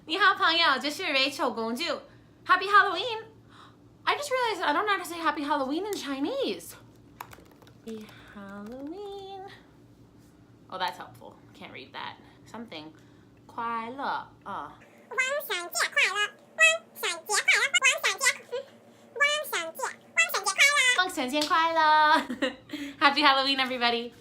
你好朋友，这是 Rachel 公主。Happy Halloween! I just realized I don't know how to say Happy Halloween in Chinese. Happy Halloween. Oh, that's helpful. Can't read that. Something. 快乐. 万圣节快乐 Happy Halloween, everybody.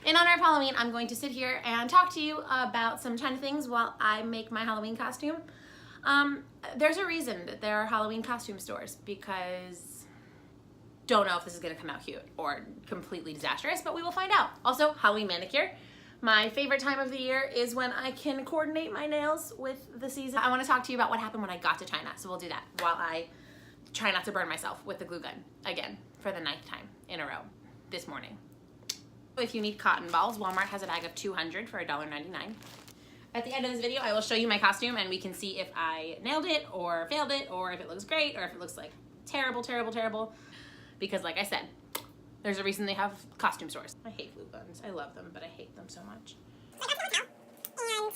In honor of Halloween, I'm going to sit here and talk to you about some China things while I make my Halloween costume. There's a reason that there are Halloween costume stores because don't know if this is gonna come out cute or completely disastrous, but we will find out. Also, Halloween manicure. My favorite time of the year is when I can coordinate my nails with the season. I wanna talk to you about what happened when I got to China, so we'll do that while I try not to burn myself with the glue gun again for the 9th time in a row this morning. If you need cotton balls, Walmart has a bag of 200 for $1.99. At the end of this video, I will show you my costume and we can see if I nailed it or failed it or if it looks great or if it looks like terrible, terrible, terrible. Because like I said, there's a reason they have costume stores. I hate glue guns. I love them, but I hate them so much. So I got to the hotel and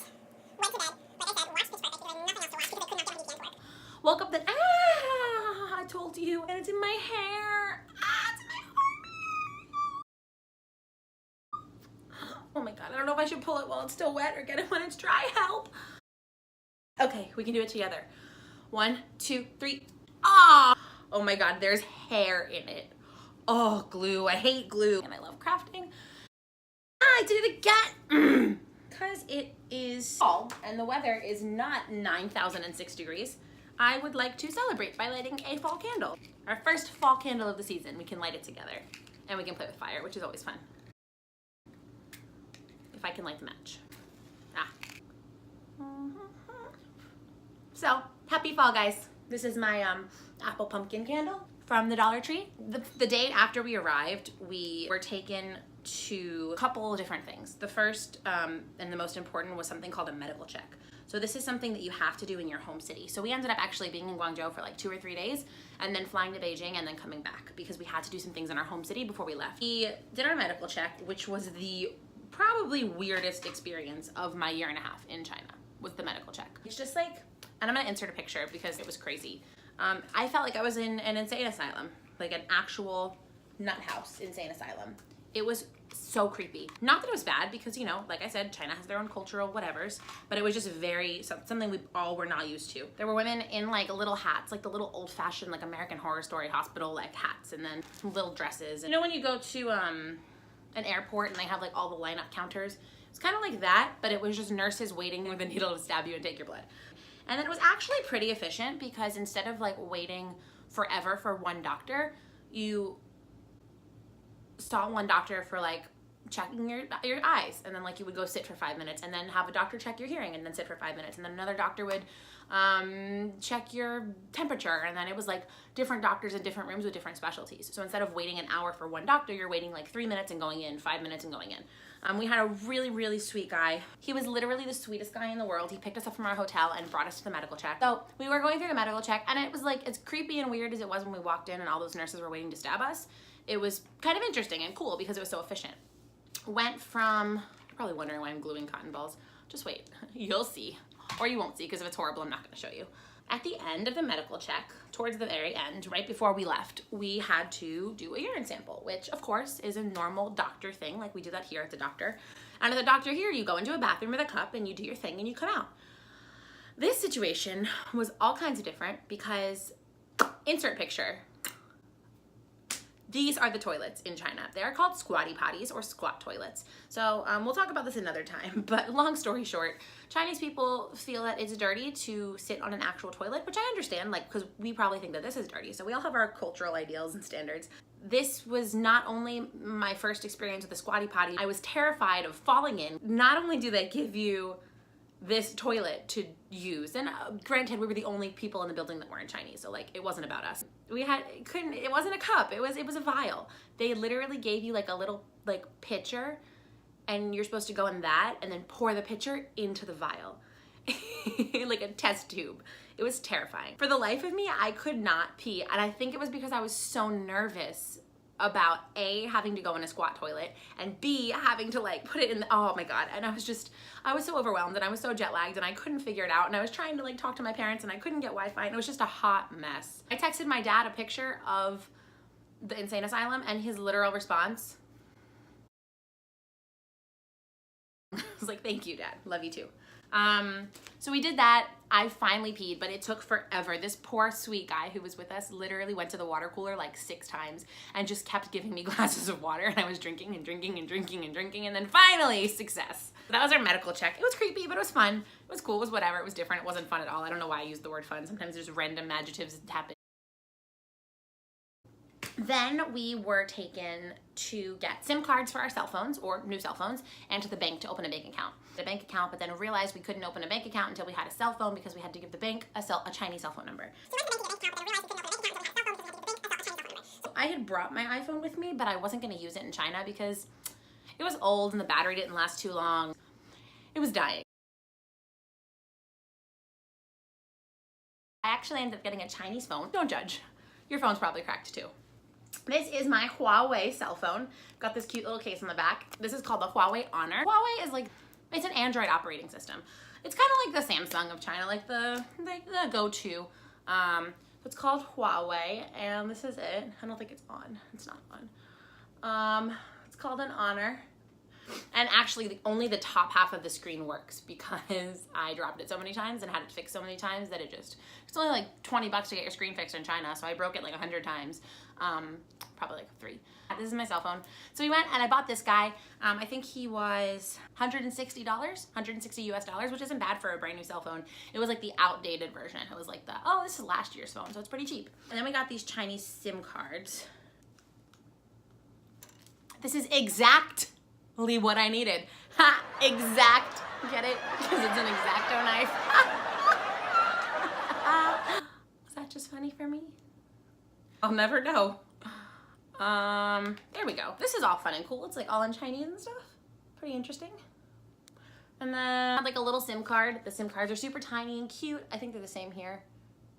went to bed. Like I said, watched this part because I had nothing else to watch because I couldn't get my work. Woke up then, I told you, and it's in my hair. It's in my hair. Oh my God, I don't know if I should pull it while it's still wet or get it when it's dry. Help. Okay, we can do it together. 1, 2, 3. Oh my God, there's hair in it. Oh, glue. I hate glue. And I love crafting. I did it again. Because it is fall and the weather is not 9,006 degrees. I would like to celebrate by lighting a fall candle. Our first fall candle of the season. We can light it together and we can play with fire, which is always fun. If I can light the match. So, happy fall, guys. This is my apple pumpkin candle from the Dollar Tree. The day after we arrived, we were taken to a couple of different things. The first and the most important was something called a medical check. So this is something that you have to do in your home city. So we ended up actually being in Guangzhou for like 2 or 3 days and then flying to Beijing and then coming back because we had to do some things in our home city before we left. We did our medical check, which was the probably weirdest experience of my 1.5 years in China was the medical check. It's just like, and I'm gonna insert a picture because it was crazy. I felt like I was in an insane asylum, like an actual nut house insane asylum. It was so creepy. Not that it was bad because, you know, like I said, China has their own cultural whatevers, but it was just very, something we all were not used to. There were women in like little hats, like the little old fashioned like American Horror Story hospital like hats and then little dresses. You know when you go to an airport and they have like all the lineup counters? It's kind of like that, but it was just nurses waiting with a needle to stab you and take your blood. And then it was actually pretty efficient because instead of like waiting forever for one doctor, you saw one doctor for like checking your eyes, and then like you would go sit for 5 minutes and then have a doctor check your hearing and then sit for 5 minutes, and then another doctor would check your temperature, and then it was like different doctors in different rooms with different specialties. So instead of waiting an hour for one doctor, you're waiting like 3 minutes and going in, 5 minutes and going in. We had a really, really sweet guy. He was literally the sweetest guy in the world. He picked us up from our hotel and brought us to the medical check. So we were going through the medical check, and it was like, as creepy and weird as it was when we walked in and all those nurses were waiting to stab us, it was kind of interesting and cool because it was so efficient. Went from, you're probably wondering why I'm gluing cotton balls. Just wait, you'll see. Or you won't see, because if it's horrible, I'm not gonna show you. At the end of the medical check, towards the very end, right before we left, we had to do a urine sample, which of course is a normal doctor thing, like we do that here at the doctor. And at the doctor here, you go into a bathroom with a cup and you do your thing and you come out. This situation was all kinds of different because, insert picture, these are the toilets in China. They are called squatty potties or squat toilets. So we'll talk about this another time, but long story short, Chinese people feel that it's dirty to sit on an actual toilet, which I understand, like, because we probably think that this is dirty. So we all have our cultural ideals and standards. this was not only my first experience with a squatty potty, I was terrified of falling in. Not only do they give you this toilet to use, and granted, we were the only people in the building that weren't Chinese, so like it wasn't about us. It wasn't a cup, it was a vial. They literally gave you like a little like pitcher, and you're supposed to go in that and then pour the pitcher into the vial. Like a test tube. It was terrifying. For the life of me, I could not pee, and I think it was because I was so nervous about A, having to go in a squat toilet, and B, having to like put it in oh my God. And I was so overwhelmed, and I was so jet lagged, and I couldn't figure it out, and I was trying to like talk to my parents, and I couldn't get Wi-Fi, and it was just a hot mess. I texted my dad a picture of the insane asylum, and his literal response was like, thank you, Dad, love you too. So we did that. I finally peed, but it took forever. This poor sweet guy who was with us literally went to the water cooler like 6 times and just kept giving me glasses of water, and I was drinking and drinking and drinking and drinking, and then finally, success. That was our medical check. It was creepy, but it was fun. It was cool, it was whatever, it was different, it wasn't fun at all. I don't know why I used the word fun. Sometimes there's random adjectives that happen. Then we were taken to get SIM cards for our cell phones, or new cell phones, and to the bank to open a bank account. The bank account, but then realized we couldn't open a bank account until we had a cell phone because we had to give the bank a Chinese cell phone number. So I had brought my iPhone with me, but I wasn't going to use it in China because it was old and the battery didn't last too long. It was dying. I actually ended up getting a Chinese phone. Don't judge. Your phone's probably cracked too. This is my Huawei cell phone. Got this cute little case on the back. This is called the Huawei Honor. Huawei is like, it's an Android operating system. It's kind of like the Samsung of China, like the go-to. It's called Huawei, and this is it. I don't think it's on. It's not on. It's called an Honor. And actually, only the top half of the screen works because I dropped it so many times and had it fixed so many times that it's only like 20 bucks to get your screen fixed in China, so I broke it like 100 times. Probably like 3. This is my cell phone. So we went and I bought this guy. I think he was $160, $160 US, which isn't bad for a brand new cell phone. It was like the outdated version. It was like oh, this is last year's phone, so it's pretty cheap. And then we got these Chinese SIM cards. This is exactly what I needed. Ha! Exact. Get it? Because it's an X-Acto knife. Was that just funny for me? I'll never know. There we go. This is all fun and cool. It's like all in Chinese and stuff. Pretty interesting. And then I have like a little SIM card. The SIM cards are super tiny and cute. I think they're the same here.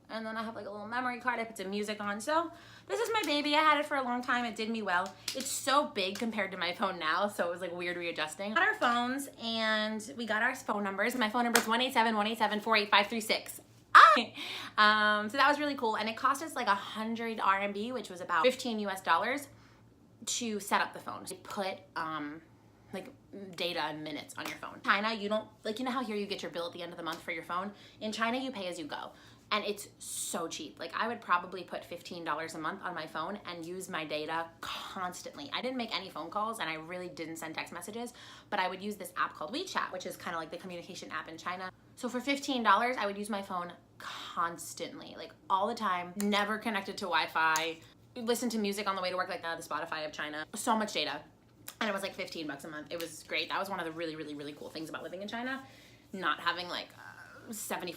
And then I have like a little memory card. I put some music on. So this is my baby. I had it for a long time. It did me well. It's so big compared to my phone now, so it was like weird readjusting. Got our phones and we got our phone numbers. My phone number is 187-187-48536. So that was really cool, and it cost us like 100 RMB, which was about $15 US, to set up the phone. You put like data and minutes on your phone. China, you don't, like, you know how here you get your bill at the end of the month for your phone? In China, you pay as you go. And it's so cheap. Like, I would probably put $15 a month on my phone and use my data constantly. I didn't make any phone calls and I really didn't send text messages, but I would use this app called WeChat, which is kind of like the communication app in China. So for $15, I would use my phone constantly, like all the time, never connected to Wi-Fi, listen to music on the way to work, like the Spotify of China. So much data. And it was like 15 bucks a month. It was great. That was one of the really, really, really cool things about living in China. Not having like $75,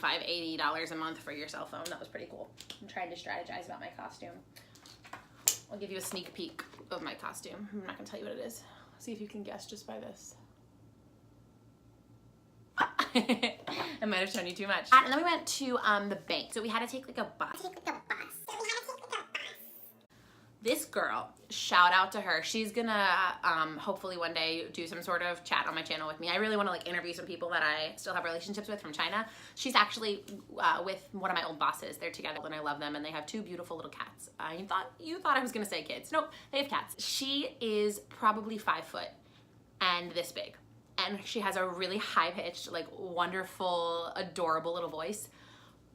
$80 a month for your cell phone. That was pretty cool. I'm trying to strategize about my costume. I'll give you a sneak peek of my costume. I'm not gonna tell you what it is. See if you can guess just by this. I might have shown you too much. And then we went to the bank. So we had to take like a bus. This girl, shout out to her. She's gonna hopefully one day do some sort of chat on my channel with me. I really want to like interview some people that I still have relationships with from China. She's actually with one of my old bosses. They're together and I love them, and they have 2 beautiful little cats. You thought I was gonna say kids. Nope, they have cats. She is probably 5 foot and this big. And she has a really high-pitched, like wonderful, adorable little voice.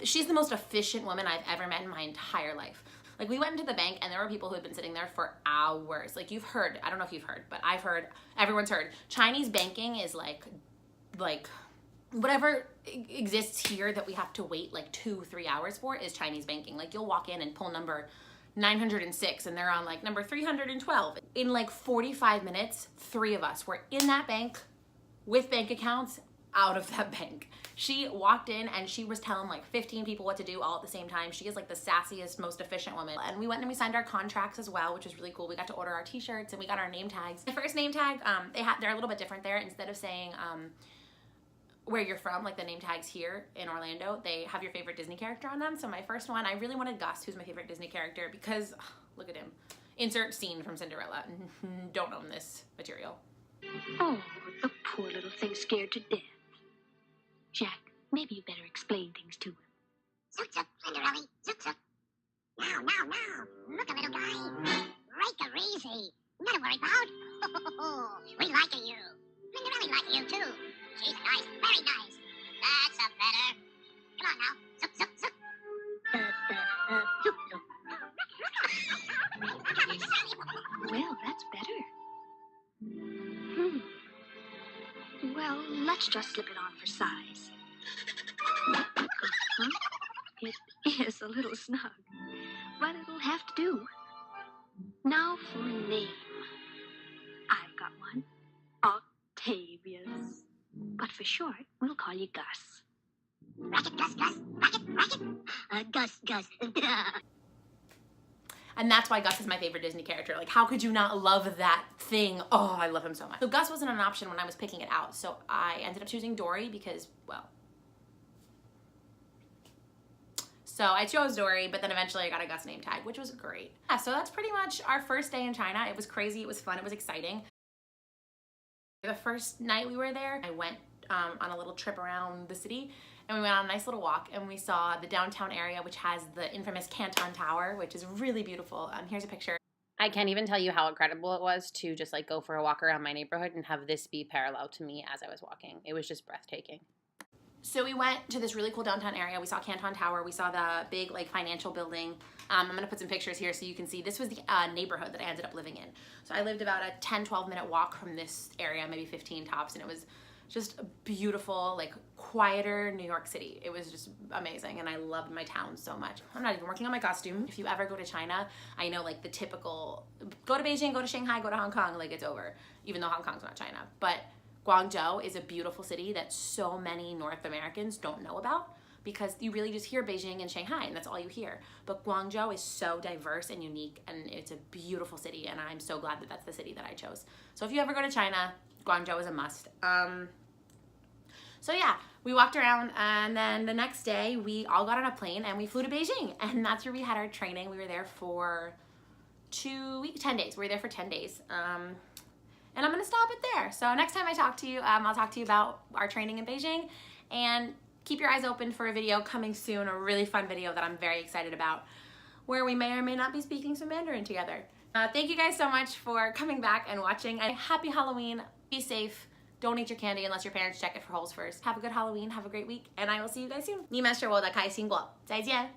She's the most efficient woman I've ever met in my entire life. Like, we went into the bank and there were people who had been sitting there for hours. Like, you've heard, I don't know if you've heard, but I've heard, everyone's heard. Chinese banking is like whatever exists here that we have to wait like 2-3 hours for is Chinese banking. Like, you'll walk in and pull number 906 and they're on like number 312. In like 45 minutes, 3 of us were in that bank with bank accounts out of that bank. She walked in and she was telling like 15 people what to do all at the same time. She is like the sassiest, most efficient woman. And we went and we signed our contracts as well, which was really cool. We got to order our t-shirts and we got our name tags. The first name tag, they're a little bit different there. Instead of saying where you're from, like the name tags here in Orlando, they have your favorite Disney character on them. So my first one, I really wanted Gus, who's my favorite Disney character, because look at him. Insert scene from Cinderella. Don't own this material. Oh, the poor little thing scared to death. Jack, maybe you better explain things to him. Zook, zook, Cinderella, zook, zook. Now, now, now. Look, a little guy. Break her easy. Nothing to worry about. We like you. Cinderella like you, too. She's nice, very nice. That's a better. Come on now. Zook, zook, zook. Zook, zook. Well, that's better. Well, let's just slip it on for size. It is a little snug, but it'll have to do. Now for a name. I've got one. Octavius. But for short, we'll call you Gus. Racket, Gus, Gus. Racket, racket. Gus, Gus. And that's why Gus is my favorite Disney character. Like, how could you not love that thing? Oh, I love him so much. So Gus wasn't an option when I was picking it out. So I ended up choosing Dory because, well. So I chose Dory, but then eventually I got a Gus name tag, which was great. Yeah, so that's pretty much our first day in China. It was crazy, it was fun, it was exciting. The first night we were there, I went on a little trip around the city, and we went on a nice little walk, and we saw the downtown area, which has the infamous Canton Tower, which is really beautiful. Here's a picture. I can't even tell you how incredible it was to just like go for a walk around my neighborhood and have this be parallel to me as I was walking. It was just breathtaking. So we went to this really cool downtown area. We saw Canton Tower. We saw the big like financial building. I'm gonna put some pictures here so you can see. This was the neighborhood that I ended up living in. So I lived about a 10-12 minute walk from this area, maybe 15 tops, and it was just a beautiful, like quieter New York City. It was just amazing, and I loved my town so much. I'm not even working on my costume. If you ever go to China, I know like the typical, go to Beijing, go to Shanghai, go to Hong Kong, like it's over, even though Hong Kong's not China. But Guangzhou is a beautiful city that so many North Americans don't know about, because you really just hear Beijing and Shanghai and that's all you hear. But Guangzhou is so diverse and unique, and it's a beautiful city, and I'm so glad that that's the city that I chose. So if you ever go to China, Guangzhou is a must. So yeah, we walked around, and then the next day we all got on a plane and we flew to Beijing, and that's where we had our training. We were there for 10 days. We were there for 10 days. And I'm gonna stop it there. So next time I talk to you, I'll talk to you about our training in Beijing, and keep your eyes open for a video coming soon, a really fun video that I'm very excited about, where we may or may not be speaking some Mandarin together. Thank you guys so much for coming back and watching, and happy Halloween. Be safe. Don't eat your candy unless your parents check it for holes first. Have a good Halloween, have a great week, and I will see you guys soon. 你们是我的开心果，再见。